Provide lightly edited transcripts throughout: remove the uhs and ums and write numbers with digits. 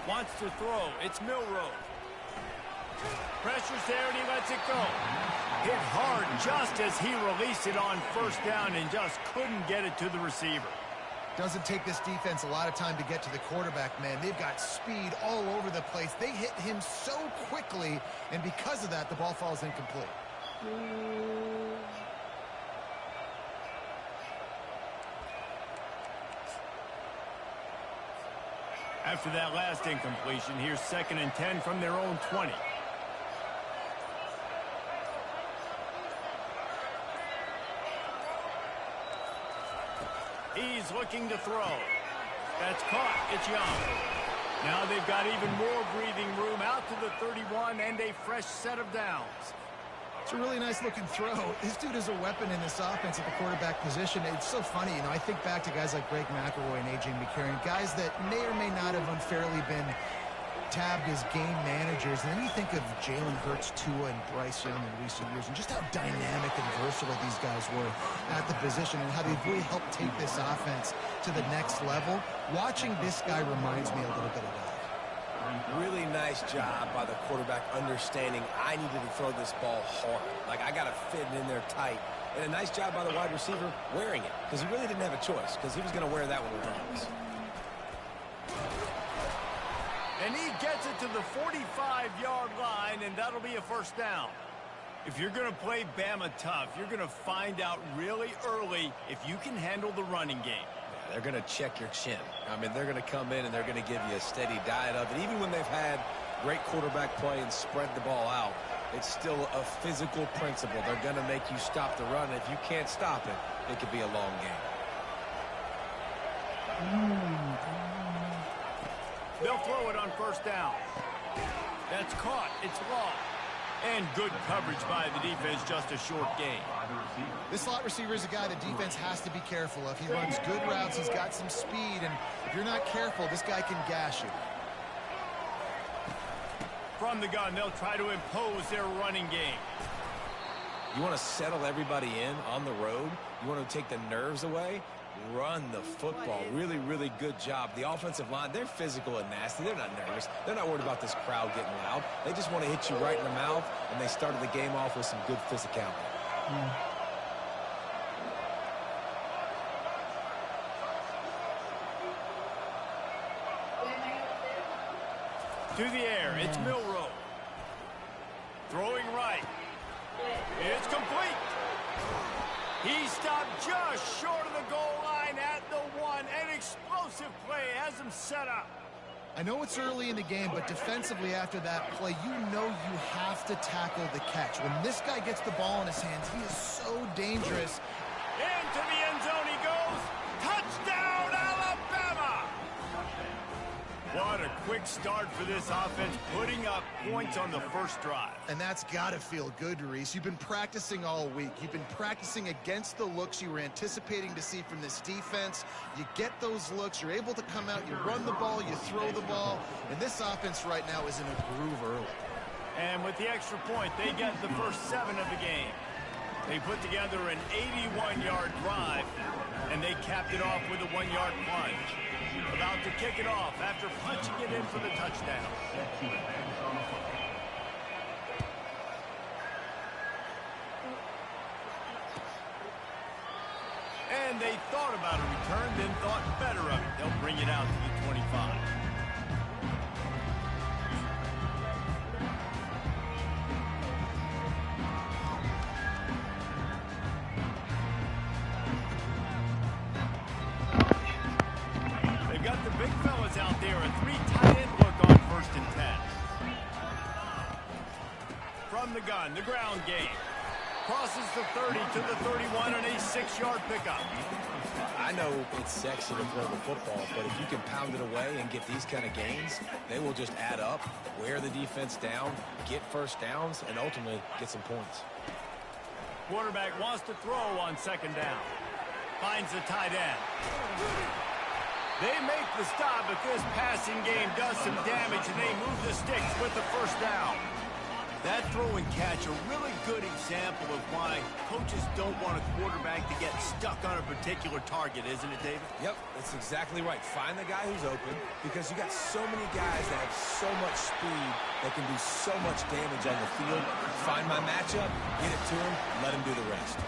Wants to throw. It's Milrow. Pressure's there, and he lets it go. Hit hard just as he released it on first down and just couldn't get it to the receiver. Doesn't take this defense a lot of time to get to the quarterback, man. They've got speed all over the place. They hit him so quickly, and because of that, the ball falls incomplete. After that last incompletion, here's 2nd and 10 from their own 20. He's looking to throw. That's caught. It's Young. Now they've got even more breathing room out to the 31 and a fresh set of downs. It's a really nice-looking throw. This dude is a weapon in this offense at the quarterback position. It's so funny, you know, I think back to guys like Greg McElroy and A.J. McCarron, guys that may or may not have unfairly been tabbed as game managers. And then you think of Jalen Hurts, Tua, and Bryce Young in recent years, and just how dynamic and versatile these guys were at the position and how they've really helped take this offense to the next level. Watching this guy reminds me a little bit of that. Really nice job by the quarterback understanding I needed to throw this ball hard. Like, I got to fit it in there tight. And a nice job by the wide receiver wearing it, because he really didn't have a choice, because he was going to wear that one regardless. And he gets it to the 45-yard line, and that'll be a first down. If you're going to play Bama tough, you're going to find out really early if you can handle the running game. They're going to check your chin. I mean, they're going to come in and they're going to give you a steady diet of it. Even when they've had great quarterback play and spread the ball out, it's still a physical principle. They're going to make you stop the run. If you can't stop it, it could be a long game. They'll throw it on first down. That's caught. It's long. And good coverage by the defense, just a short gain. This slot receiver is a guy the defense has to be careful of. He runs good routes. He's got some speed. And if you're not careful, this guy can gash you. From the gun, they'll try to impose their running game. You want to settle everybody in on the road? You want to take the nerves away? Run the football. Really, really good job. The offensive line, they're physical and nasty. They're not nervous. They're not worried about this crowd getting loud. They just want to hit you right in the mouth, and they started the game off with some good physicality. To the air, it's Milrow. Throwing right. It's complete. He stopped just short of the goal line at the 1. An explosive play has him set up. I know it's early in the game, but defensively after that play, you know you have to tackle the catch. When this guy gets the ball in his hands, he is so dangerous. Into the end zone he goes. Touchdown, Alabama! What a quick start for this offense, putting up points on the first drive. And that's got to feel good, Reese. You've been practicing all week. You've been practicing against the looks you were anticipating to see from this defense. You get those looks. You're able to come out. You run the ball. You throw the ball. And this offense right now is in a groove early. And with the extra point, they get the first 7 of the game. They put together an 81-yard drive, and they capped it off with a 1-yard plunge. About to kick it off after punching it in for the touchdown. And they thought about a return, then thought better of it. They'll bring it out to the 25. Big fellas out there, a 3 tight end look on 1st and 10. From the gun, the ground game. Crosses the 30 to the 31 on a 6-yard pickup. I know it's sexy to throw the football, but if you can pound it away and get these kind of gains, they will just add up, wear the defense down, get first downs, and ultimately get some points. Quarterback wants to throw on 2nd down. Finds the tight end. They make the stop, but this passing game does some damage, and they move the sticks with the first down. That throw and catch, a really good example of why coaches don't want a quarterback to get stuck on a particular target, isn't it, David? Yep, that's exactly right. Find the guy who's open because you got so many guys that have so much speed that can do so much damage on the field. Find my matchup, get it to him, let him do the rest.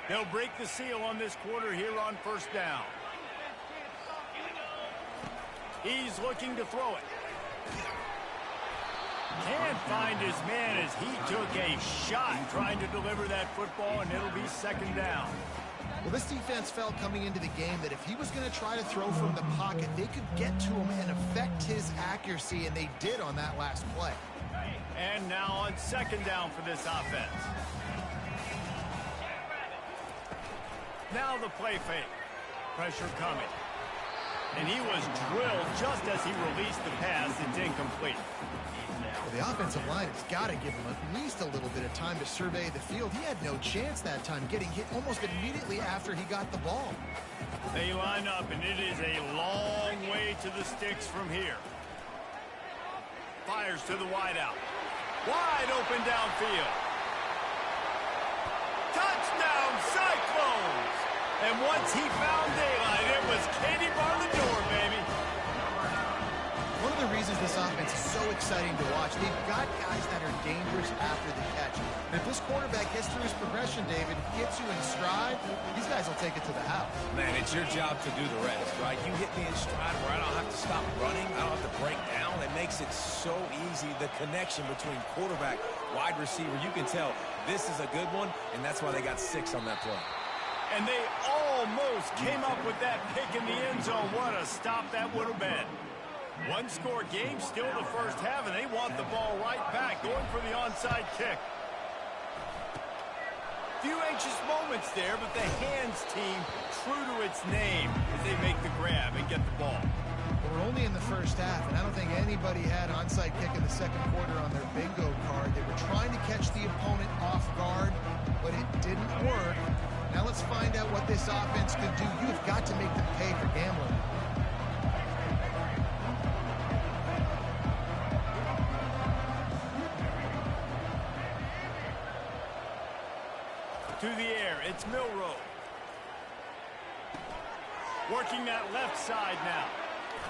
They'll break the seal on this quarter here on first down. He's looking to throw it. Can't find his man as he took a shot trying to deliver that football, and it'll be second down. Well, this defense felt coming into the game that if he was going to try to throw from the pocket, they could get to him and affect his accuracy, and they did on that last play. And now on second down for this offense. Now the play fake. Pressure coming. And he was drilled just as he released the pass. It's incomplete. Well, the offensive line has got to give him at least a little bit of time to survey the field. He had no chance that time, getting hit almost immediately after he got the ball. They line up, and it is a long way to the sticks from here. Fires to the wideout. Wide open downfield. Touchdown, Cyclones! And once he found daylight, it was Katie bar the door, baby. One of the reasons this offense is so exciting to watch, they've got guys that are dangerous after the catch. And if this quarterback gets through his progression, David, gets you in stride, these guys will take it to the house. Man, it's your job to do the rest, right? You hit me in stride where I don't have to stop running. I don't have to break down. It makes it so easy. The connection between quarterback, wide receiver, you can tell this is a good one, and that's why they got 6 on that play. And they almost came up with that pick in the end zone. What a stop that would have been. One-score game, still the first half, and they want the ball right back, going for the onside kick. Few anxious moments there, but the hands team true to its name as they make the grab and get the ball. We're only in the first half, and I don't think anybody had onside kick in the second quarter on their bingo card. They were trying to catch the opponent off guard, but it didn't work. Now let's find out what this offense can do. You've got to make them pay for gambling. To the air, it's Milrow. Working that left side now.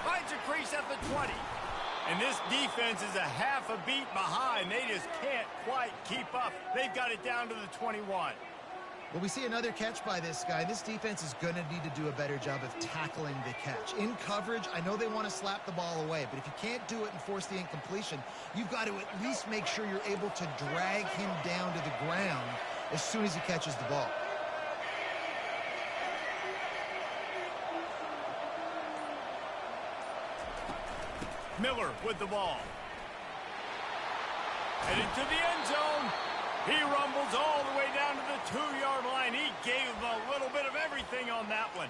Finds a crease at the 20. And this defense is a half a beat behind. They just can't quite keep up. They've got it down to the 21. Well, we see another catch by this guy. This defense is going to need to do a better job of tackling the catch. In coverage, I know they want to slap the ball away, but if you can't do it and force the incompletion, you've got to at least make sure you're able to drag him down to the ground as soon as he catches the ball. Miller with the ball. Headed to the end zone. He rumbles all the way down to the 2-yard line. He gave him a little bit of everything on that one.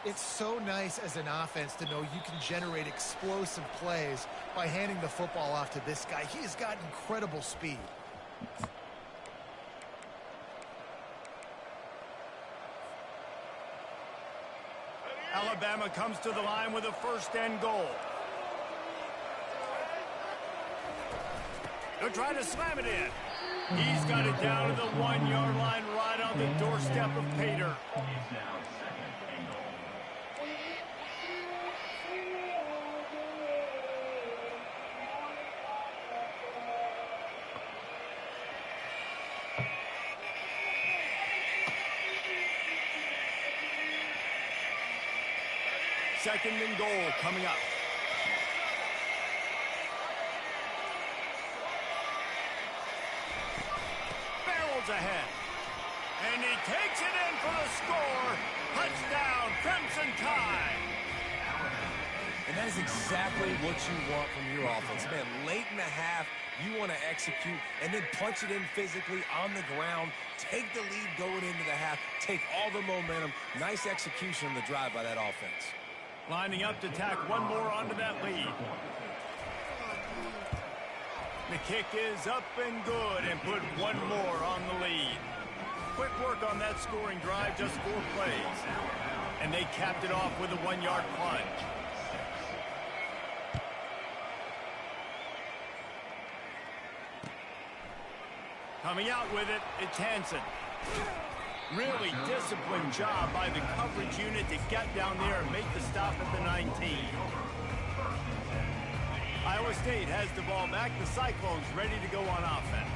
It's so nice as an offense to know you can generate explosive plays by handing the football off to this guy. He has got incredible speed. Alabama comes to the line with a first and goal. They're trying to slam it in. He's got it down to the 1-yard line right on the doorstep of Pater. Second and goal coming up. Barrels ahead. And he takes it in for the score. Touchdown, Crimson Tide. And that is exactly what you want from your offense. Man, late in the half, you want to execute and then punch it in physically on the ground. Take the lead going into the half. Take all the momentum. Nice execution on the drive by that offense. Lining up to tack one more onto that lead. The kick is up and good and put one more on the lead. Quick work on that scoring drive, just 4 plays. And they capped it off with a 1-yard plunge. Coming out with it, it's Hansen. Really disciplined job by the coverage unit to get down there and make the stop at the 19. Iowa State has the ball back. The Cyclones ready to go on offense.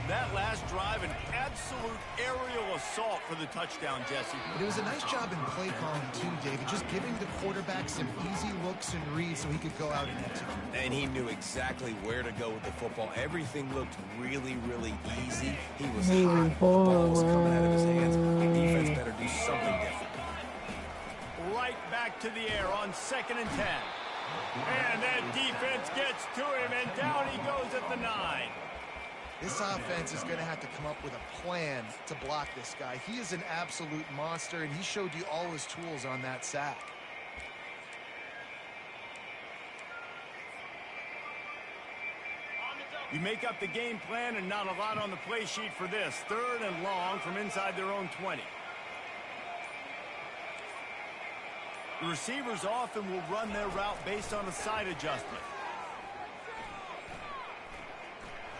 That last drive, an absolute aerial assault for the touchdown, Jesse. But it was a nice job in play calling, too, David. Just giving the quarterback some easy looks and reads so he could go out and execute. And he knew exactly where to go with the football. Everything looked really, really easy. He was hot. The ball was coming out of his hands. The defense better do something different. Right back to the air on 2nd and 10. And that defense gets to him, and down he goes at the 9. This offense is going to have to come up with a plan to block this guy. He is an absolute monster, and he showed you all his tools on that sack. You make up the game plan and not a lot on the play sheet for this. 3rd and long from inside their own 20. The receivers often will run their route based on a side adjustment.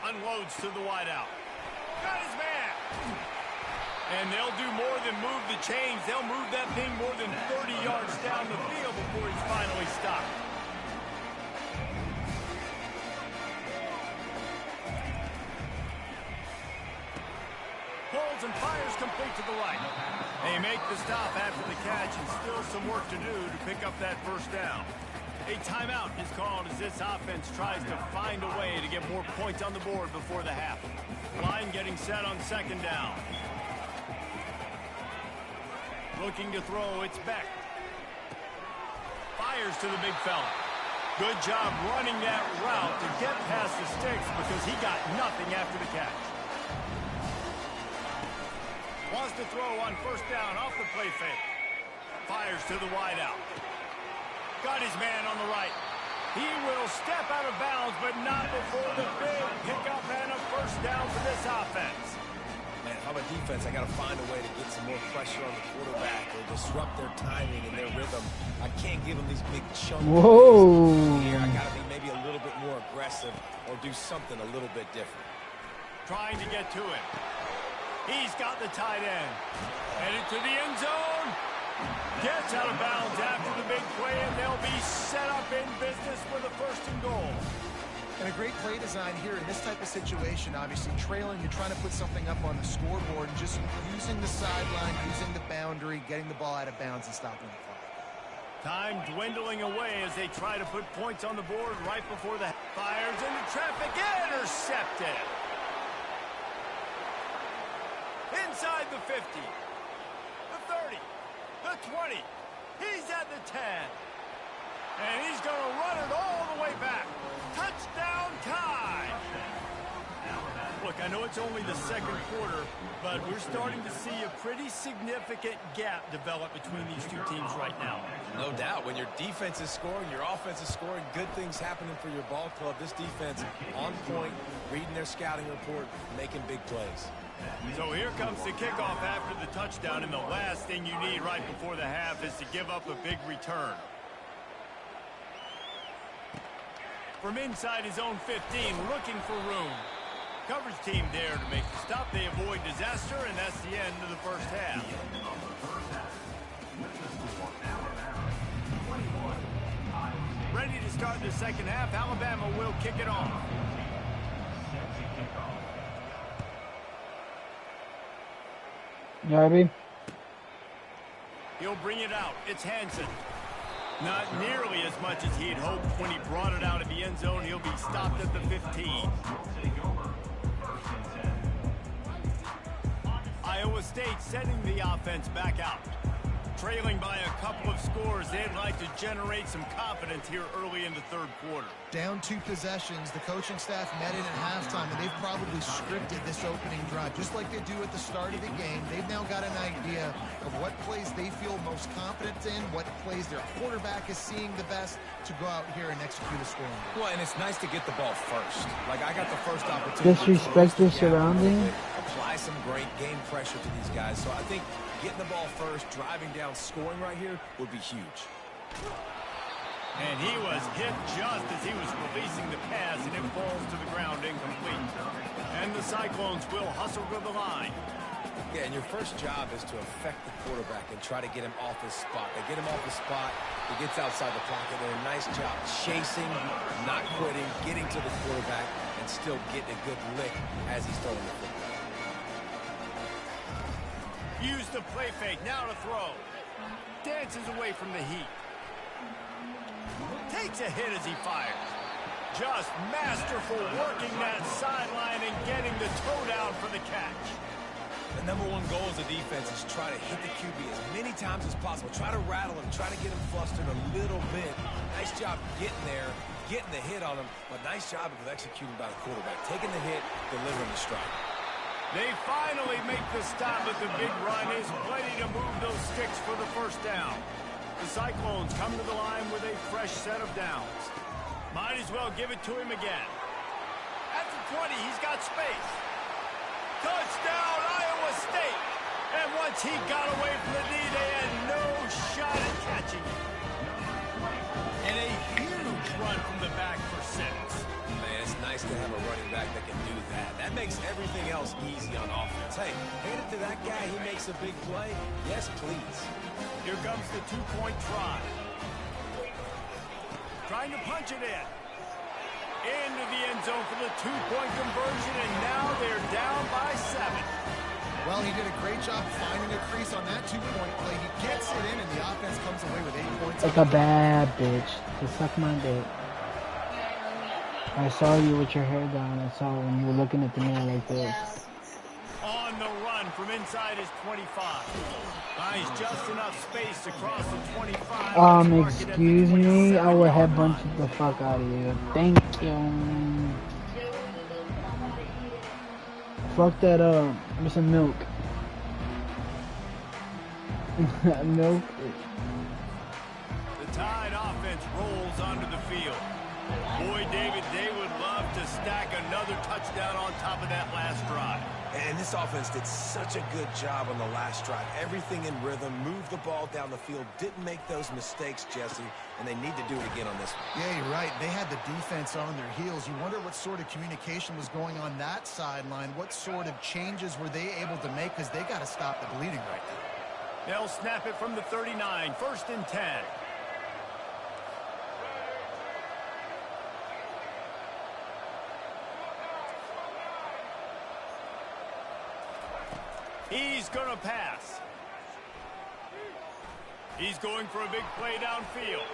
Unloads to the wideout. Got his man. And they'll do more than move the chains. They'll move that thing more than 30 yards down the field before he's finally stopped. Pulls and fires complete to the right. They make the stop after the catch, and still some work to do to pick up that 1st down. A timeout is called as this offense tries to find a way to get more points on the board before the half. Line getting set on 2nd down. Looking to throw, it's Beck. Fires to the big fella. Good job running that route to get past the sticks because he got nothing after the catch. Wants to throw on 1st down off the play fake. Fires to the wideout. Got his man on the right. He will step out of bounds, but not before the big pickup and a 1st down for this offense. Man, if I'm a defense, I got to find a way to get some more pressure on the quarterback or disrupt their timing and their rhythm. I can't give them these big chunks. Whoa. Here, I got to be maybe a little bit more aggressive or do something a little bit different. Trying to get to him. He's got the tight end. Headed to the end zone. Gets out of bounds after the big play, and they'll be set up in business with a 1st and goal. And a great play design here in this type of situation. Obviously, trailing, you're trying to put something up on the scoreboard and just using the sideline, using the boundary, getting the ball out of bounds and stopping the clock. Time dwindling away as they try to put points on the board right before the fires into traffic. Intercepted. Inside the 50. The 30. The 20. He's at the 10. And he's going to run it all the way back. Touchdown time. Look, I know it's only the 2nd quarter, but we're starting to see a pretty significant gap develop between these two teams right now. No doubt. When your defense is scoring, your offense is scoring, good things happening for your ball club. This defense on point, reading their scouting report, making big plays. So here comes the kickoff after the touchdown, and the last thing you need right before the half is to give up a big return. From inside his own 15, looking for room. Coverage team there to make the stop. They avoid disaster, and that's the end of the 1st half. Ready to start the 2nd half. Alabama will kick it off. You know what I mean? He'll bring it out. It's Hansen. Not nearly as much as he had hoped when he brought it out of the end zone. He'll be stopped at the 15. Iowa State sending the offense back out. Trailing by a couple of scores, they'd like to generate some confidence here early in the third quarter. Down 2 possessions, the coaching staff met in at halftime, and they've probably scripted this opening drive. Just like they do at the start of the game, they've now got an idea of what plays they feel most confident in, what plays their quarterback is seeing the best to go out here and execute a scoring. Well, and it's nice to get the ball first. Like, I got the first opportunity. Disrespect your surroundings. Apply some great game pressure to these guys. So I think getting the ball first, driving down, scoring right here would be huge. And he was hit just as he was releasing the pass, and it falls to the ground incomplete. And the Cyclones will hustle to the line. Yeah, and your first job is to affect the quarterback and try to get him off his spot. They get him off his spot, he gets outside the pocket, and a nice job chasing, not quitting, getting to the quarterback, and still getting a good lick as he's throwing the football. Use the play fake, now to throw. Dances away from the heat. Takes a hit as he fires. Just masterful working that sideline and getting the toe down for the catch. The number one goal as a defense is try to hit the QB as many times as possible. Try to rattle him, try to get him flustered a little bit. Nice job getting there, getting the hit on him, but nice job of executing by the quarterback. Taking the hit, delivering the strike. They finally make the stop at the big run. Is plenty to move those sticks for the first down. The Cyclones come to the line with a fresh set of downs. Might as well give it to him again. At the 20, he's got space. Touchdown, Iowa State! And once he got away from the knee, they had no shot at catching it. And a huge run from the back for 6. Man, it's nice to have a running back that can do that. That makes everything else easy on offense. Hey, hand it to that guy. He makes a big play. Yes, please. Here comes the 2-point try. Trying to punch it in. Into the end zone for the 2-point conversion, and now they're down by 7. Well, he did a great job finding a crease on that 2-point play. He gets it in, and the offense comes away with 8 points. Like a bad bitch. To suck my dick. I saw you with your hair down. I saw when you were looking at the mirror like this. On the run from inside his 25. Nice, just enough space to cross the 25. Excuse me. I will headbutt the fuck out of you. Thank you. Fuck that up. Give me some milk. Milk. The Tide offense rolls onto the field. Boy, David, they would love to stack another touchdown on top of that last drive. And this offense did such a good job on the last drive. Everything in rhythm, moved the ball down the field, didn't make those mistakes, Jesse, and they need to do it again on this one. Yeah, you're right. They had the defense on their heels. You wonder what sort of communication was going on that sideline. What sort of changes were they able to make, because they got to stop the bleeding right now. They'll snap it from the 39, 1st and 10. He's going to pass. He's going for a big play downfield.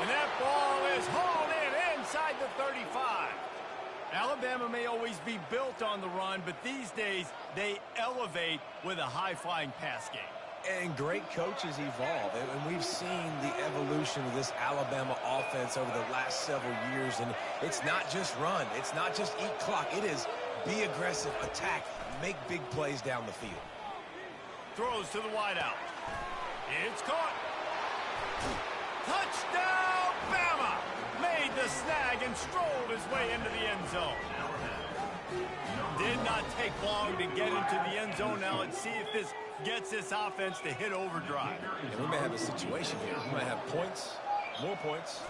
And that ball is hauled in inside the 35. Alabama may always be built on the run, but these days they elevate with a high-flying pass game. And great coaches evolve, and we've seen the evolution of this Alabama offense over the last several years, and it's not just run, it's not just eat clock, it is be aggressive, attack, make big plays down the field. Throws to the wideout. It's caught. Touchdown, Bama! Made the snag and strolled his way into the end zone. Did not take long to get into the end zone. Now let's see if this gets this offense to hit overdrive. And we may have a situation here. We might have points, and more points.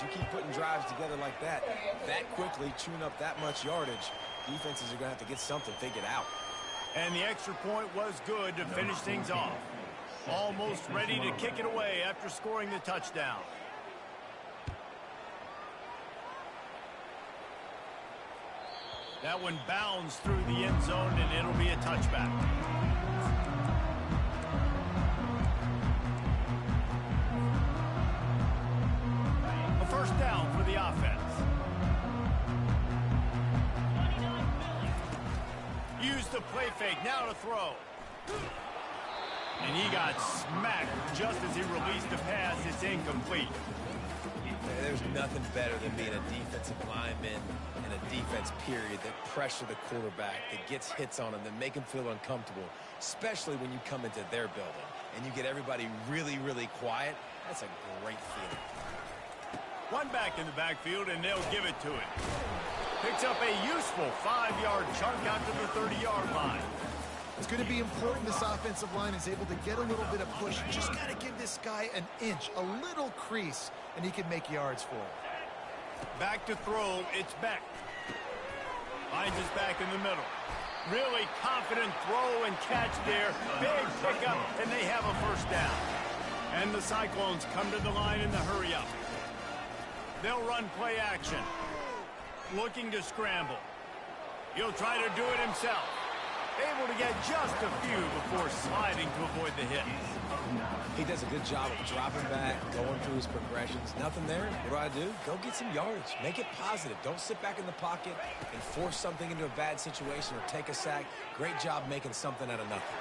You keep putting drives together like that quickly, chewing up that much yardage, defenses are going to have to get something figured out. And the extra point was good to finish things off. Almost ready to kick it away after scoring the touchdown. That one bounds through the end zone, and it'll be a touchback. A first down for the offense. Use the play fake, now to throw. And he got smacked just as he released the pass. It's incomplete. There's nothing better than being a defensive lineman and a defense period that pressure the quarterback, that gets hits on him, that make him feel uncomfortable, especially when you come into their building and you get everybody really, really quiet. That's a great feeling. One back in the backfield, and they'll give it to him. Picks up a useful 5-yard chunk out to the 30-yard line. It's going to be important this offensive line is able to get a little bit of push. You just got to give this guy an inch, a little crease, and he can make yards for it. Back to throw, it's Beck. Finds his back in the middle. Really confident throw and catch there. Big pickup, and they have a first down. And the Cyclones come to the line in the hurry-up. They'll run play action. Looking to scramble. He'll try to do it himself. Able to get just a few before sliding to avoid the hit. He does a good job of dropping back, going through his progressions. Nothing there. What do? Go get some yardage. Make it positive. Don't sit back in the pocket and force something into a bad situation or take a sack. Great job making something out of nothing.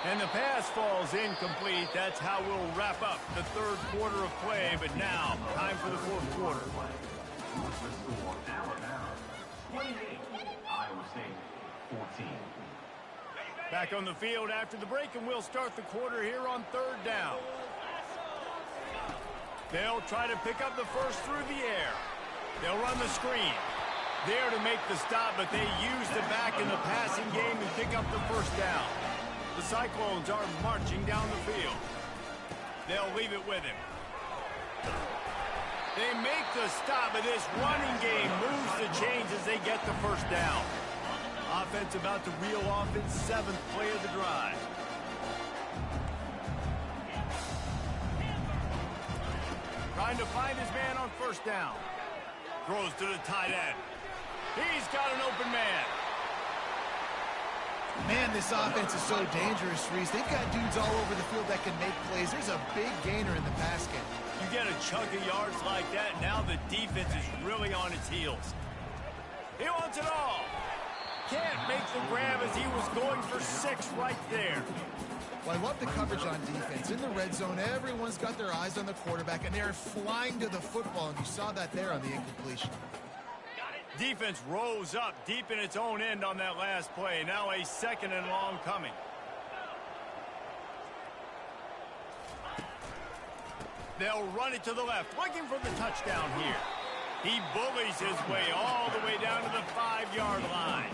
And the pass falls incomplete. That's how we'll wrap up the third quarter of play. But now, time for the fourth quarter. Back on the field after the break, and we'll start the quarter here on third down. They'll try to pick up the first through the air. They'll run the screen. There to make the stop, but they use the back in the passing game and pick up the first down. The Cyclones are marching down the field. They'll leave it with him. They make the stop, but this running game moves the chains as they get the first down. Offense about to reel off its 7th play of the drive. Trying to find his man on first down. Throws to the tight end. He's got an open man. Man, this offense is so dangerous, Reese. They've got dudes all over the field that can make plays. There's a big gainer in the pass game. You get a chunk of yards like that, now the defense is really on its heels. He wants it all. Can't make the grab as he was going for 6 right there. Well, I love the coverage on defense. In the red zone, everyone's got their eyes on the quarterback, and they're flying to the football, and you saw that there on the incompletion. Defense rose up deep in its own end on that last play. Now a 2nd and long coming. They'll run it to the left, looking for the touchdown here. He bullies his way all the way down to the 5-yard line.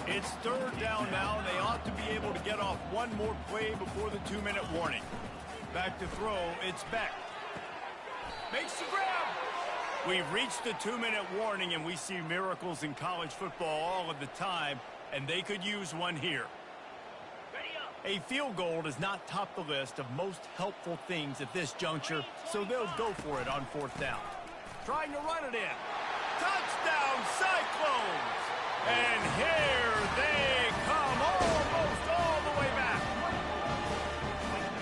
It's third down now, and they ought to be able to get off one more play before the 2-minute warning. Back to throw, it's Beck. Makes the grab. We've reached the 2-minute warning, and we see miracles in college football all of the time, and they could use one here. A field goal does not top the list of most helpful things at this juncture, so they'll go for it on 4th down. Trying to run it in. Touchdown, Cyclones! And here they come, almost all the way back.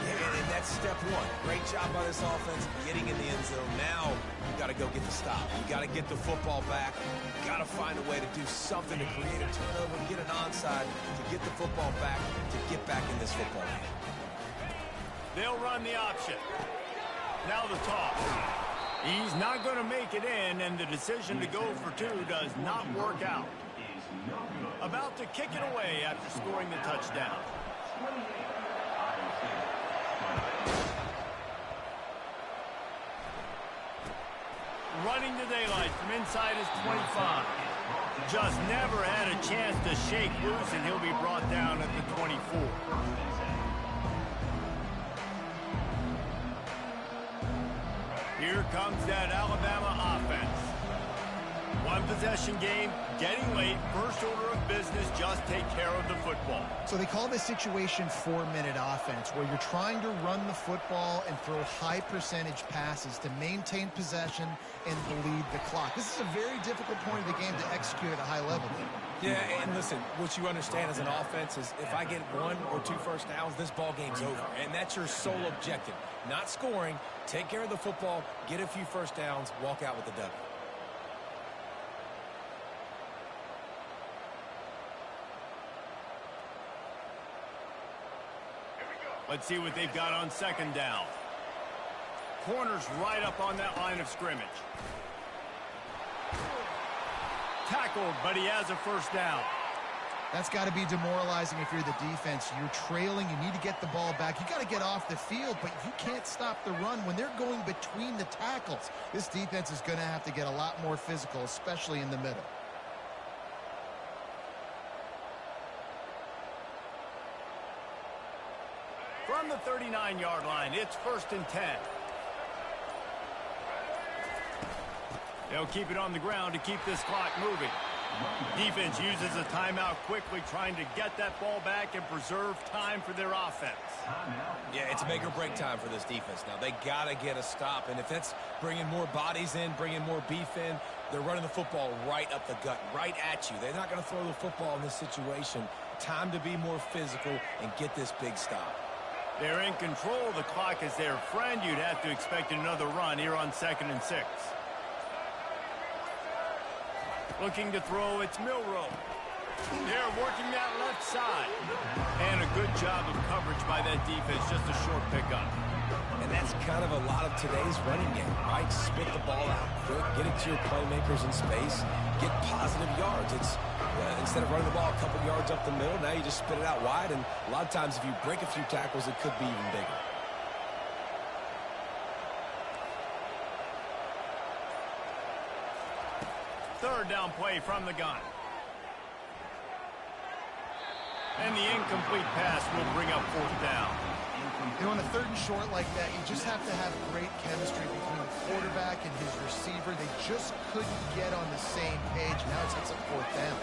Yeah, and that's step one. Great job by this offense getting in the end zone. Now you got to go get the stop. You got to get the football back. You got to find a way to do something to create a turnover, get an onside, to get the football back, to get back in this football game. They'll run the option. Now the toss. He's not going to make it in, and the decision to go for 2 does not work out. About to kick it away after scoring the touchdown. Running to daylight from inside his 25. Just never had a chance to shake loose, and he'll be brought down at the 24. Here comes that Alabama offense. One possession game, getting late, first order of business, just take care of the football. So they call this situation 4-minute offense, where you're trying to run the football and throw high percentage passes to maintain possession and bleed the clock. This is a very difficult point of the game to execute at a high level. Yeah, and listen, what you understand as an offense is if I get 1 or 2 first downs, this ball game's over. And that's your sole objective. Not scoring, take care of the football, get a few first downs, walk out with the W. Let's see what they've got on second down. Corner's right up on that line of scrimmage. Tackled, but he has a first down. That's got to be demoralizing if you're the defense. You're trailing. You need to get the ball back. You got to get off the field, but you can't stop the run when they're going between the tackles. This defense is going to have to get a lot more physical, especially in the middle. From the 39-yard line, it's 1st and 10. They'll keep it on the ground to keep this clock moving. Defense uses a timeout quickly, trying to get that ball back and preserve time for their offense. Yeah, it's make or break time for this defense now. They got to get a stop, and if that's bringing more bodies in, bringing more beef in, they're running the football right up the gut, right at you. They're not going to throw the football in this situation. Time to be more physical and get this big stop. They're in control. The clock is their friend. You'd have to expect another run here on 2nd and 6. Looking to throw, it's Milroe. They're working that left side. And a good job of coverage by that defense, just a short pickup. And that's kind of a lot of today's running game, right? Spit the ball out quick, get it to your playmakers in space, get positive yards. It's instead of running the ball a couple yards up the middle, now you just spit it out wide, and a lot of times if you break a few tackles, it could be even bigger. Third down play from the gun. And the incomplete pass will bring up 4th down. You know, on a 3rd and short like that, you just have to have great chemistry between the quarterback and his receiver. They just couldn't get on the same page. Now it sets up 4th down.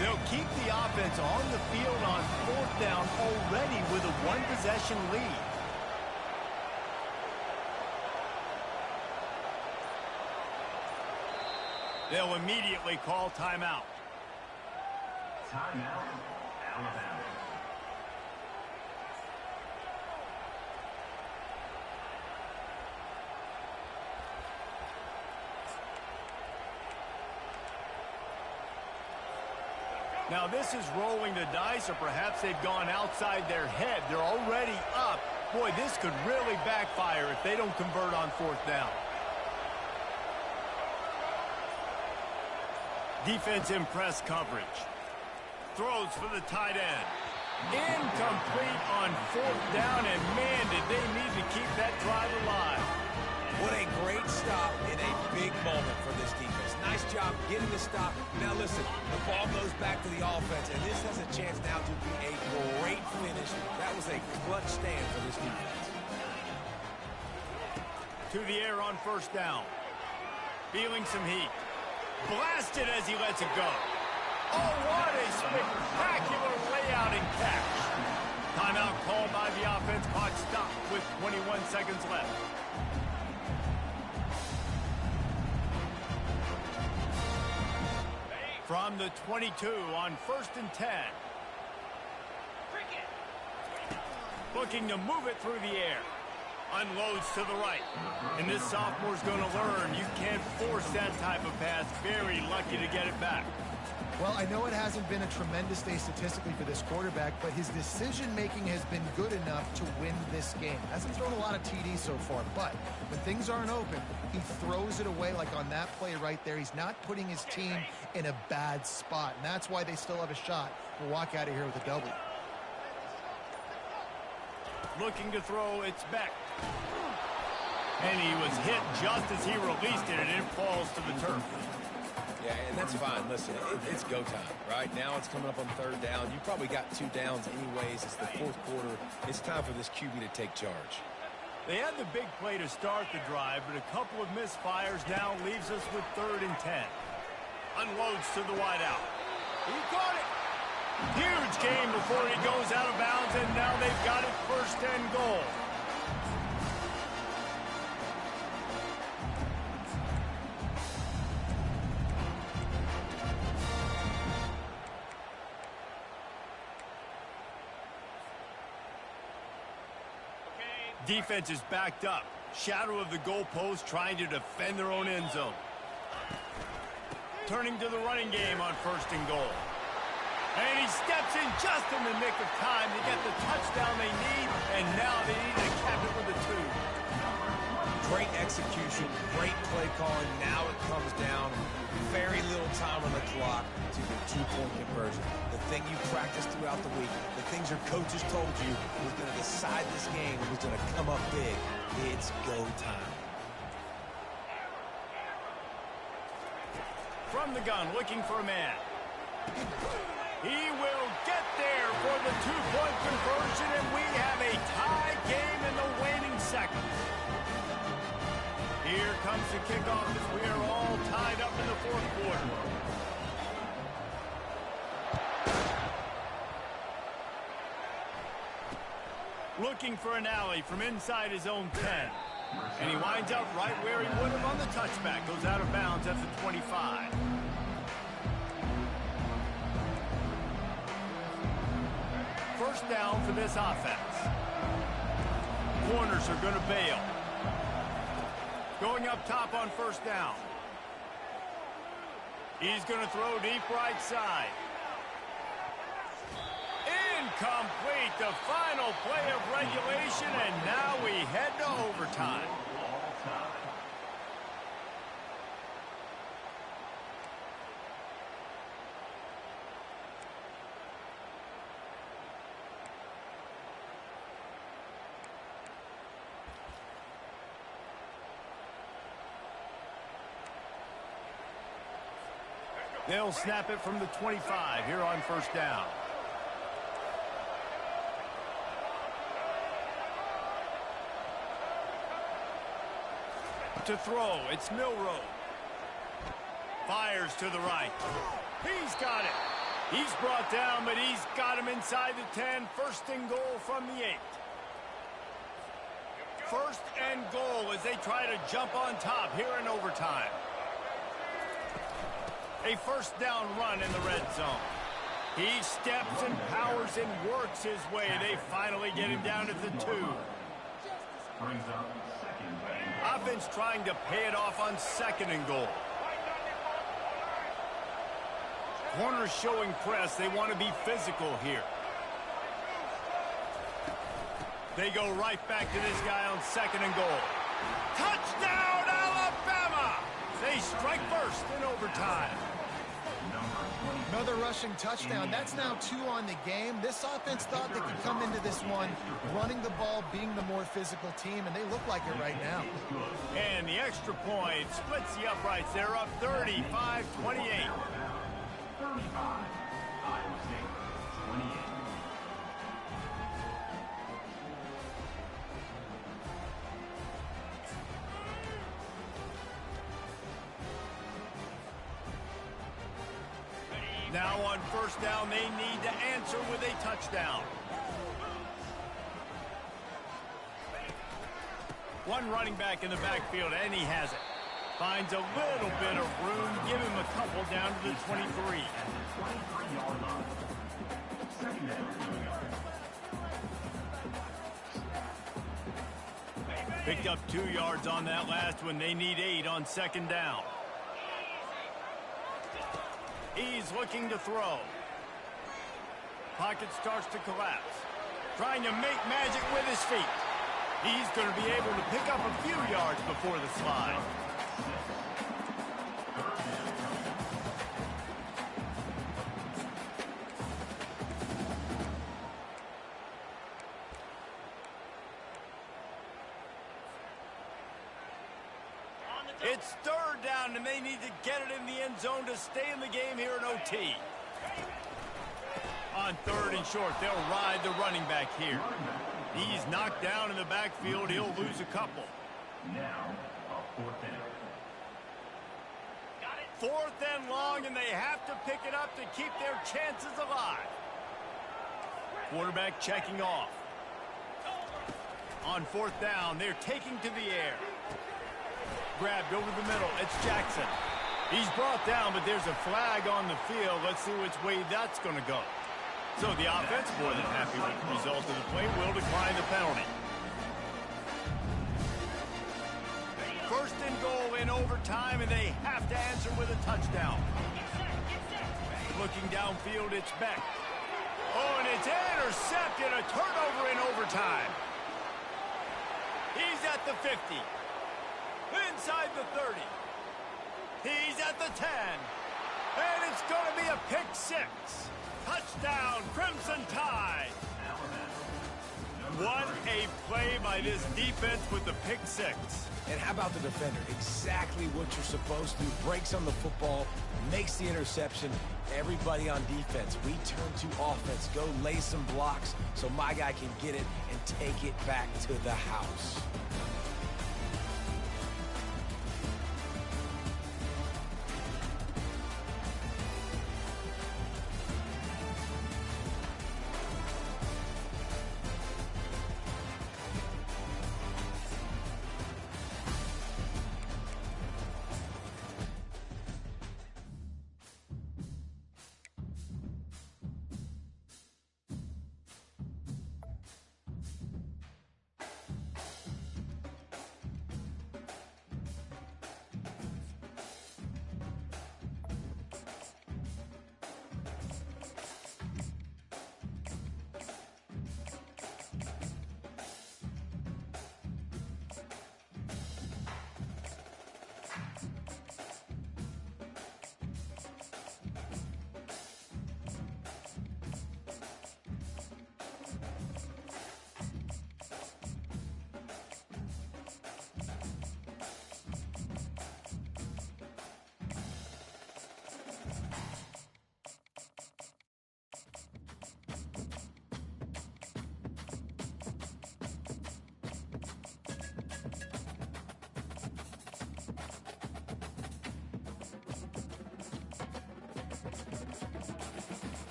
They'll keep the offense on the field on 4th down already with a 1-possession lead. They'll immediately call timeout. Timeout, Alabama. Now this is rolling the dice, or perhaps they've gone outside their head. They're already up. Boy, this could really backfire if they don't convert on 4th down. Defense in press coverage. Throws for the tight end. Incomplete on 4th down, and man, did they need to keep that drive alive. What a great stop in a big moment for this defense. Nice job getting the stop. Now listen, the ball goes back to the offense, and this has a chance now to be a great finish. That was a clutch stand for this defense. To the air on 1st down. Feeling some heat. Blasted as he lets it go. Oh, what a spectacular layout and catch. Timeout called by the offense. Clock stopped with 21 seconds left. From the 22 on 1st and 10. Looking to move it through the air. Unloads to the right. And this sophomore's going to learn you can't force that type of pass. Very lucky to get it back. Well, I know it hasn't been a tremendous day statistically for this quarterback, but his decision-making has been good enough to win this game. Hasn't thrown a lot of TDs so far, but when things aren't open, he throws it away like on that play right there. He's not putting his team in a bad spot, and that's why they still have a shot to walk out of here with a W. Looking to throw, it's Beck. And he was hit just as he released it, and it falls to the turf. Yeah, and that's fine. Listen, it's go time, right? Now it's coming up on 3rd down. You probably got 2 downs anyways. It's the 4th quarter. It's time for this QB to take charge. They had the big play to start the drive, but a couple of misfires now leaves us with 3rd and 10. Unloads to the wideout. He caught it. Huge game before he goes out of bounds, and now they've got it 1st and goal. Defense is backed up. Shadow of the goalpost, trying to defend their own end zone. Turning to the running game on 1st and goal. And he steps in just in the nick of time to get the touchdown they need, and now they need to cap it with a 2. Great execution, great play calling. Now it comes down. Very little time on the clock to the 2-point conversion. The thing you practiced throughout the week, the things your coaches told you was going to decide this game, was going to come up big. It's go time. From the gun, looking for a man. He will get there for the 2-point conversion, and we have a tie game in the waning seconds. Here comes the kickoff as we are all tied up in the 4th quarter. Looking for an alley from inside his own 10. And he winds up right where he would have on the touchback. Goes out of bounds at the 25. First down for this offense. Corners are going to bail. Going up top on 1st down. He's going to throw deep right side. Incomplete, the final play of regulation, and now we head to overtime. They'll snap it from the 25 here on 1st down. To throw, it's Milrow. Fires to the right. He's got it. He's brought down, but he's got him inside the 10. 1st and goal from the 8. 1st and goal as they try to jump on top here in overtime. A 1st down run in the red zone. He steps and powers and works his way. They finally get him down at the 2. Offense trying to pay it off on 2nd and goal. Corners showing press. They want to be physical here. They go right back to this guy on 2nd and goal. Touchdown, Alabama! They strike first in overtime. Another rushing touchdown. That's now 2 on the game. This offense thought they could come into this one running the ball, being the more physical team, and they look like it right now. And the extra point splits the uprights. They're up 35-28. 35, Iowa State, 28. Now on 1st down, they need to answer with a touchdown. One running back in the backfield, and he has it. Finds a little bit of room. Give him a couple down to the 23. Picked up 2 yards on that last one. They need 8 on 2nd down. He's looking to throw. Pocket starts to collapse. Trying to make magic with his feet. He's going to be able to pick up a few yards before the slide. It's 3rd down, and they need to get it in the end zone to stay in the game here in OT. On 3rd and short, they'll ride the running back here. He's knocked down in the backfield. He'll lose a couple. Now, 4th down. 4th and long, and they have to pick it up to keep their chances alive. Quarterback checking off. On 4th down, they're taking to the air. Grabbed over the middle. It's Jackson. He's brought down, but there's a flag on the field. Let's see which way that's going to go. So the offense, more than happy with the result of the play, will decline the penalty. overtime, and they have to answer with a touchdown. Looking downfield, it's Beck. Oh, and it's intercepted. A turnover in overtime. He's at the 50. Inside the 30. He's at the 10. And it's going to be a pick six. Touchdown, Crimson Tide. What a play by this defense with the pick six. And how about the defender? Exactly what you're supposed to do. Breaks on the football, makes the interception. Everybody on defense, we turn to offense. Go lay some blocks so my guy can get it and take it back to the house.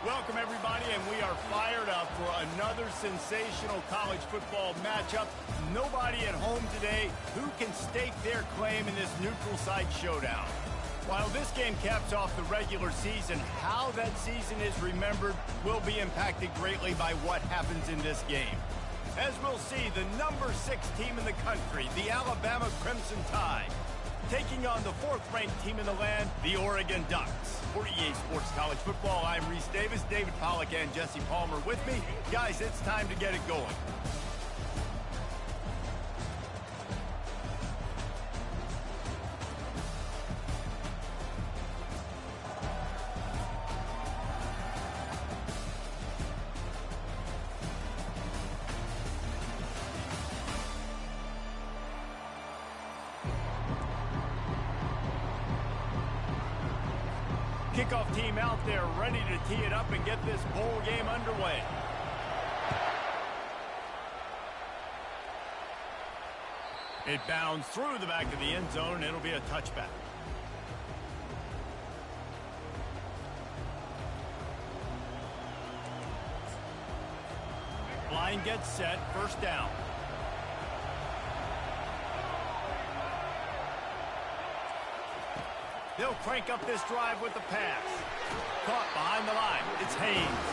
Welcome, everybody, and we are fired up for another sensational college football matchup. Nobody at home today who can stake their claim in this neutral site showdown. While this game caps off the regular season, how that season is remembered will be impacted greatly by what happens in this game. As we'll see, the number 6 team in the country, the Alabama Crimson Tide, taking on the 4th-ranked team in the land, the Oregon Ducks. For EA Sports College Football, I'm Reese Davis, David Pollack, and Jesse Palmer with me. Guys, it's time to get it going. Kickoff team out there ready to tee it up and get this bowl game underway. It bounds through the back of the end zone, and it'll be a touchback. Line gets set, first down. They'll crank up this drive with the pass. Caught behind the line. It's Haynes.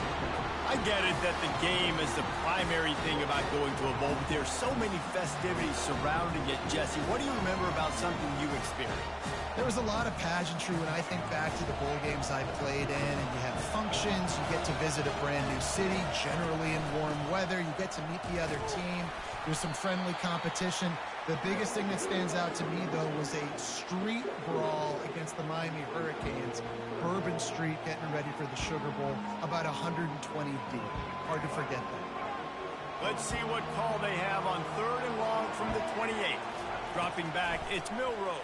I get it that the game is the primary thing about going to a bowl, but there's so many festivities surrounding it. Jesse, what do you remember about something you experienced? There was a lot of pageantry when I think back to the bowl games I played in, and you have functions, you get to visit a brand new city, generally in warm weather, you get to meet the other team, there's some friendly competition. The biggest thing that stands out to me, though, was a street brawl against the Miami Hurricanes. Bourbon Street getting ready for the Sugar Bowl, about 120 deep. Hard to forget that. Let's see what call they have on 3rd and long from the 28. Dropping back, it's Milroe.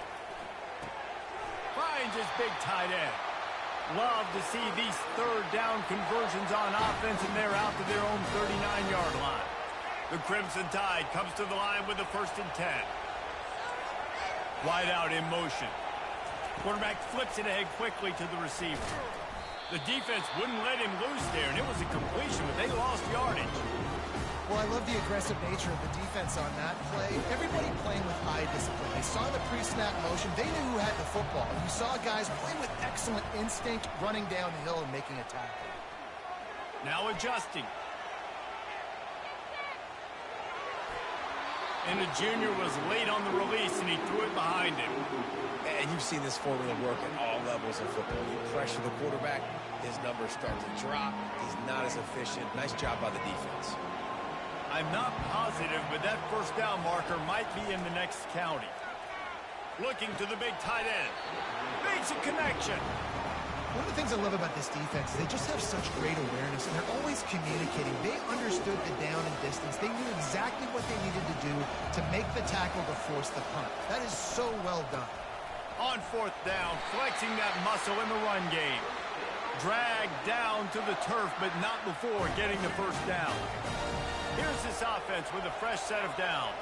Finds his big tight end. Love to see these 3rd down conversions on offense, and they're out to their own 39-yard line. The Crimson Tide comes to the line with a 1st and 10. Wide out in motion. Quarterback flips it ahead quickly to the receiver. The defense wouldn't let him loose there, and it was a completion, but they lost yardage. Well, I love the aggressive nature of the defense on that play. Everybody playing with eye discipline. They saw the pre-snap motion. They knew who had the football. You saw guys play with excellent instinct, running downhill and making a tackle. Now adjusting. And the junior was late on the release, and he threw it behind him. And you've seen this formula work at all levels of football. You pressure the quarterback, his numbers start to drop. He's not as efficient. Nice job by the defense. I'm not positive, but that 1st down marker might be in the next county. Looking to the big tight end. Makes a connection. One of the things I love about this defense is they just have such great awareness, and they're always communicating. They understood the down and distance. They knew exactly what they needed to do to make the tackle to force the punt. That is so well done. On 4th down, flexing that muscle in the run game. Dragged down to the turf, but not before getting the 1st down. Here's this offense with a fresh set of downs.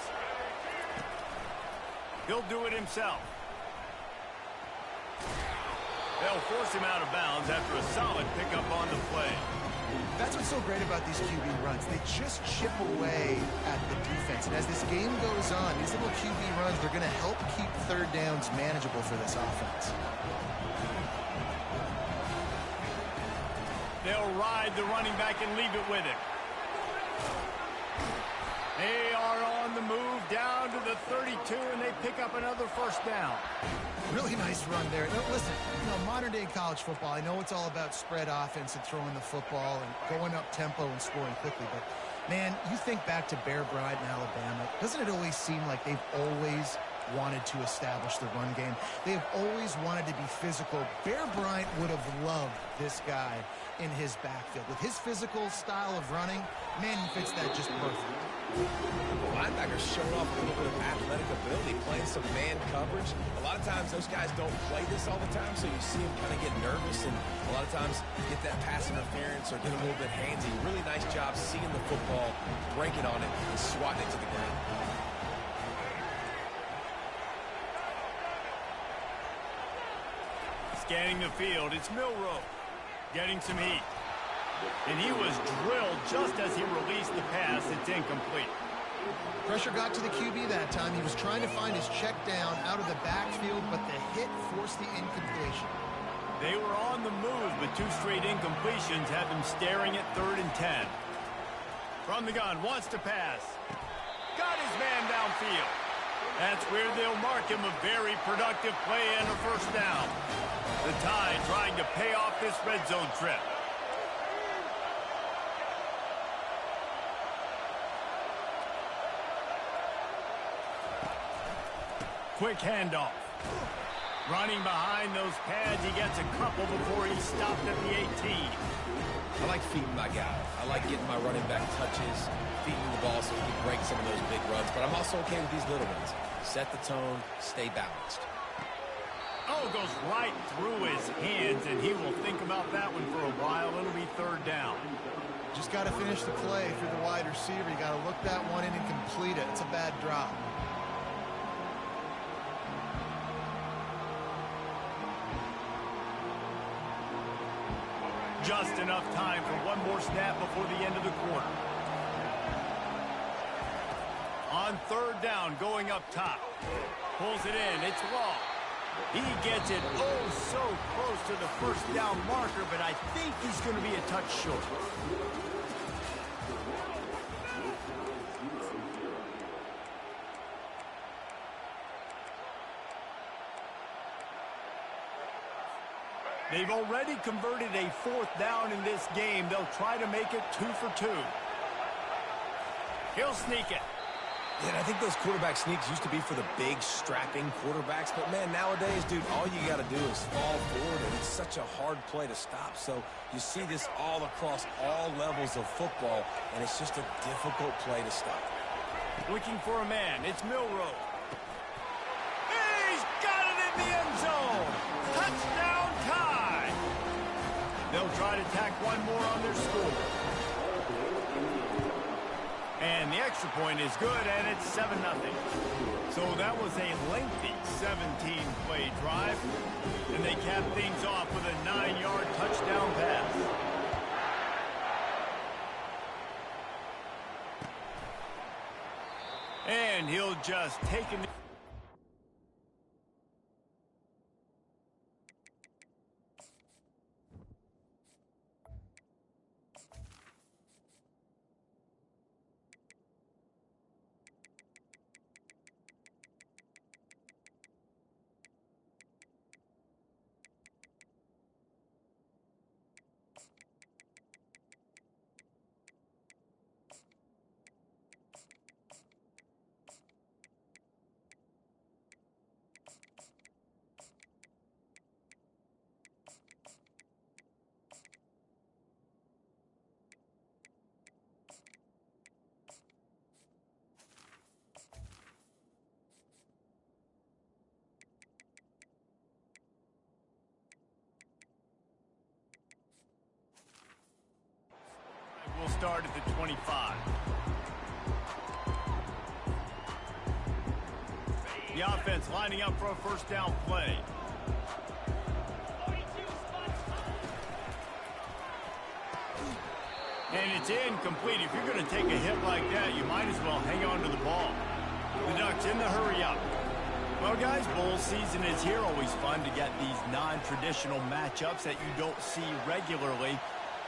He'll do it himself. They'll force him out of bounds after a solid pickup on the play. That's what's so great about these QB runs. They just chip away at the defense. And as this game goes on, these little QB runs, they're going to help keep 3rd downs manageable for this offense. They'll ride the running back and leave it with him. They are on the move down to the 32, and they pick up another 1st down. Really nice run there. Now, listen, modern-day college football, I know it's all about spread offense and throwing the football and going up tempo and scoring quickly, but, man, you think back to Bear Bryant in Alabama, doesn't it always seem like they've always wanted to establish the run game? They have always wanted to be physical. Bear Bryant would have loved this guy in his backfield. With his physical style of running, man, he fits that just perfect. Linebackers showing off a little bit of athletic ability, playing some man coverage. A lot of times those guys don't play this all the time, so you see them kind of get nervous and a lot of times get that pass interference or get a little bit handsy. Really nice job seeing the football, breaking on it, and swatting it to the ground. Scanning the field, it's Milroe getting some heat. And he was drilled just as he released the pass. It's incomplete. Pressure got to the QB that time. He was trying to find his check down out of the backfield, but the hit forced the incompletion. They were on the move, but 2 straight incompletions have them staring at 3rd and 10. From the gun, wants to pass. Got his man downfield. That's where they'll mark him a very productive play and a 1st down. The Tide trying to pay off this red zone trip. Quick handoff. Running behind those pads, he gets a couple before he stopped at the 18. I like feeding my guy. I like getting my running back touches, feeding the ball so he can break some of those big runs. But I'm also okay with these little ones. Set the tone, stay balanced. Oh, goes right through his hands, and he will think about that one for a while. It'll be 3rd down. Just got to finish the play for the wide receiver. You got to look that one in and complete it. It's a bad drop. Just enough time for one more snap before the end of the quarter. On 3rd down, going up top. Pulls it in. It's Law. He gets it so close to the 1st down marker, but I think he's going to be a touch short. They've already converted a 4th down in this game. They'll try to make it 2 for 2. He'll sneak it. And I think those quarterback sneaks used to be for the big, strapping quarterbacks. But, man, nowadays, dude, all you got to do is fall forward, and it's such a hard play to stop. So you see this all across all levels of football, and it's just a difficult play to stop. Looking for a man. It's Milroe. He's got it in the end zone. Touchdown tie. They'll try to tack one more on their score. And the extra point is good, and it's 7-0. So that was a lengthy 17-play drive, and they cap things off with a 9-yard touchdown pass. And he'll just take it. We'll start at the 25. The offense lining up for a 1st down play. And it's incomplete. If you're going to take a hit like that, you might as well hang on to the ball. The Ducks in the hurry up. Well, guys, bowl season is here. Always fun to get these non-traditional matchups that you don't see regularly.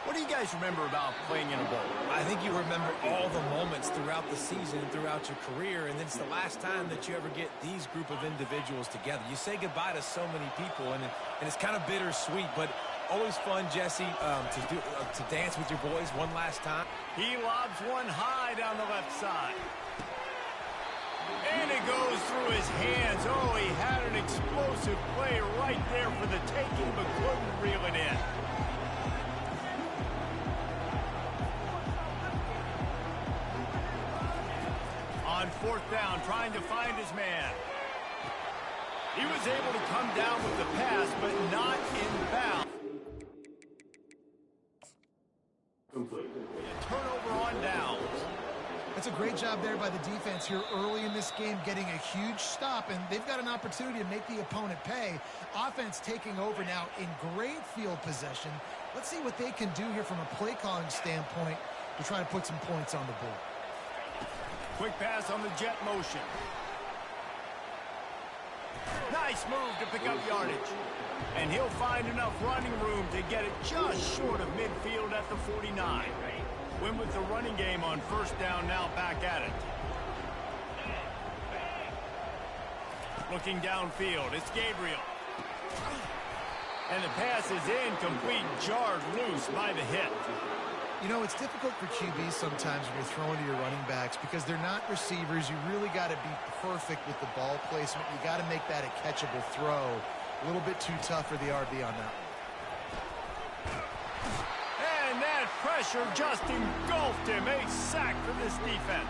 What do you guys remember about playing in a bowl? I think you remember all the moments throughout the season and throughout your career, and it's the last time that you ever get these group of individuals together. You say goodbye to so many people, and it's kind of bittersweet, but always fun, Jesse, to dance with your boys one last time. He lobs one high down the left side. And it goes through his hands. Oh, he had an explosive play right there for the taking, but couldn't reel it in. On 4th down, trying to find his man. He was able to come down with the pass, but not in bounds. Turnover on downs. That's a great job there by the defense here early in this game, getting a huge stop, and they've got an opportunity to make the opponent pay. Offense taking over now in great field possession. Let's see what they can do here from a play calling standpoint to try to put some points on the board. Quick pass on the jet motion. Nice move to pick up yardage. And he'll find enough running room to get it just short of midfield at the 49. Win with the running game on 1st down, now back at it. Looking downfield, it's Gabriel. And the pass is incomplete, jarred loose by the hit. You know, it's difficult for QBs sometimes when you're throwing to your running backs because they're not receivers. You really got to be perfect with the ball placement. You got to make that a catchable throw. A little bit too tough for the RB on that. And that pressure just engulfed him. A sack for this defense.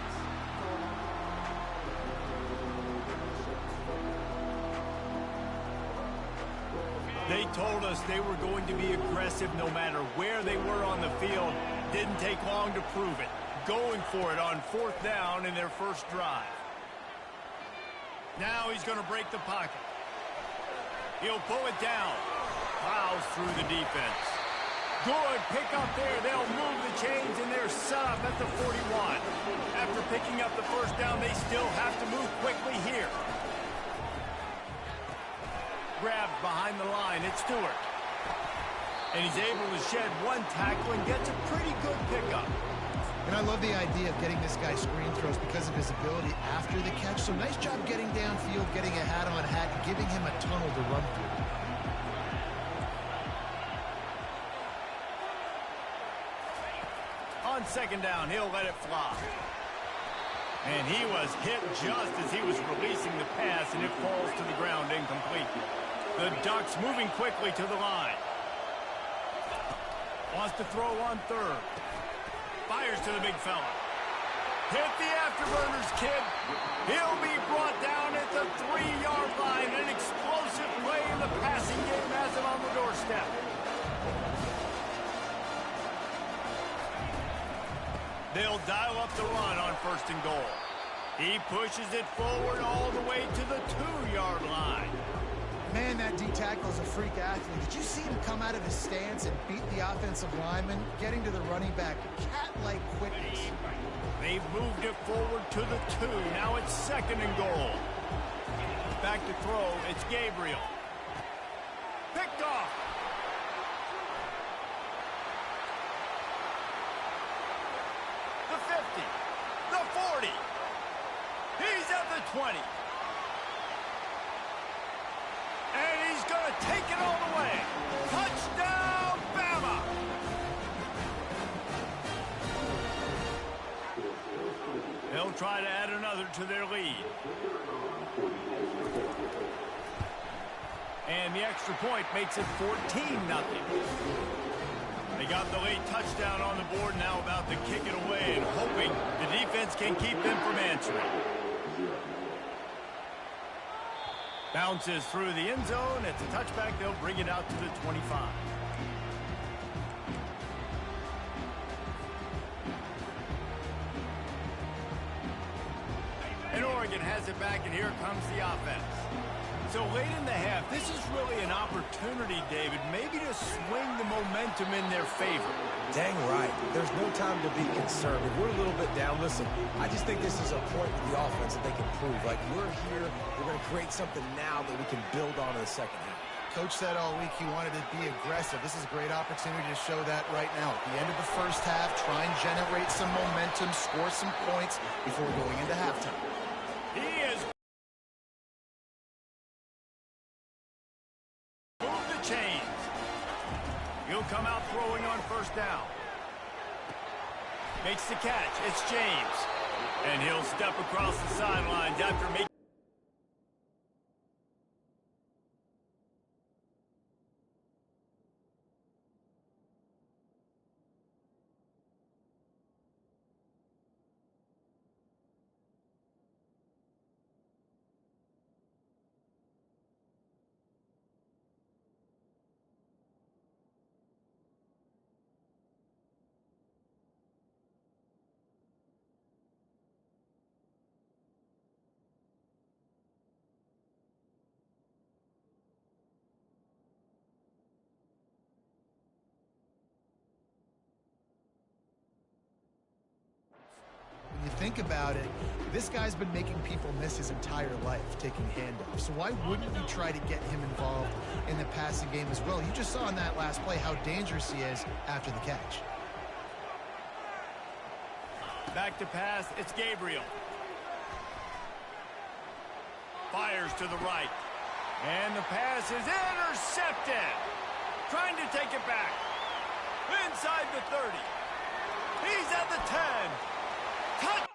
They told us they were going to be aggressive no matter where they were on the field. Didn't take long to prove it. Going for it on 4th down in their first drive. Now he's going to break the pocket. He'll pull it down. Plows through the defense. Good pick up there. They'll move the chains, and they're set up at the 41. After picking up the 1st down, they still have to move quickly here. Grabbed behind the line. It's Stewart. And he's able to shed one tackle and gets a pretty good pickup. And I love the idea of getting this guy screen throws because of his ability after the catch. So nice job getting downfield, getting a hat-on hat, and giving him a tunnel to run through. On second down, he'll let it fly. And he was hit just as he was releasing the pass, and it falls to the ground incomplete. The Ducks moving quickly to the line. Wants to throw on third. Fires to the big fella. Hit the afterburners, kid. He'll be brought down at the 3-yard line. An explosive play in the passing game has him on the doorstep. They'll dial up the run on 1st and goal. He pushes it forward all the way to the 2-yard line. Man, that D tackle is a freak athlete. Did you see him come out of his stance and beat the offensive lineman, getting to the running back? Cat-like quickness. They've moved it forward to the 2. Now it's 2nd and goal. Back to throw. It's Gabriel. Picked off. The 50. The 40. He's at the 20. And he's going to take it all the way. Touchdown, Bama! They'll try to add another to their lead. And the extra point makes it 14-0. They got the late touchdown on the board, now about to kick it away and hoping the defense can keep them from answering. Bounces through the end zone. It's a touchback. They'll bring it out to the 25. And Oregon has it back, and here comes the offense. So late in the half, this is really an opportunity, David, maybe to swing the momentum in their favor. Dang right. There's no time to be concerned. If we're a little bit down, listen, I just think this is a point with the offense that they can prove. Like, we're here, we're going to create something now that we can build on in the second half. Coach said all week he wanted to be aggressive. This is a great opportunity to show that right now. At the end of the first half, try and generate some momentum, score some points before going into halftime. He is moved the chains. He'll come out throwing on 1st down. Makes the catch. It's James. And he'll step across the sidelines after making you think about it, this guy's been making people miss his entire life, taking handoffs. So why wouldn't you try to get him involved in the passing game as well? You just saw in that last play how dangerous he is after the catch. back to pass. It's Gabriel. Fires to the right. And the pass is intercepted. Trying to take it back. Inside the 30. He's at the 10. Touch!